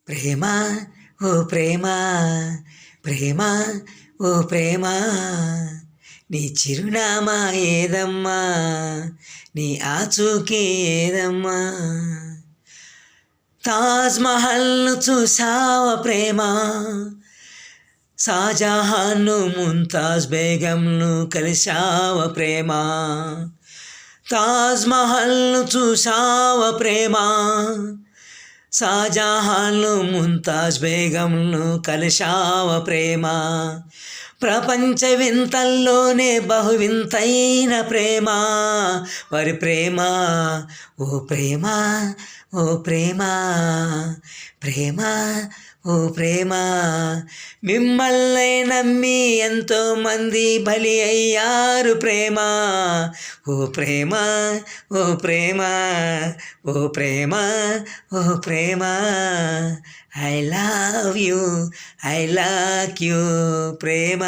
ప్రేమ ఓ ప్రేమ ప్రేమ ఓ ప్రేమ నీ చిరునామా ఏదమ్మా నీ ఆచూకీ ఏదమ్మా తాజ్ మహల్ను చూసావా ప్రేమ షాజహాన్ను ముంతాజ్ బేగంను కలిశావా ప్రేమ తాజ్ మహల్ను చూసావా ప్రేమ షాజహాన్ను ముంతాజ్ బేగంను కలిశావా ప్రేమ ప్రపంచ వింతల్లోనే బహు వింతైన ప్రేమ వారి ప్రేమ ఓ ప్రేమ ఓ ప్రేమ ప్రేమ ఓ ప్రేమ మిమ్మల్ని నమ్మి ఎంతోమంది బలి అయ్యారు ప్రేమ ఓ ప్రేమ ఓ ప్రేమ ఓ ప్రేమ ఓ ప్రేమ I love you I like you Prema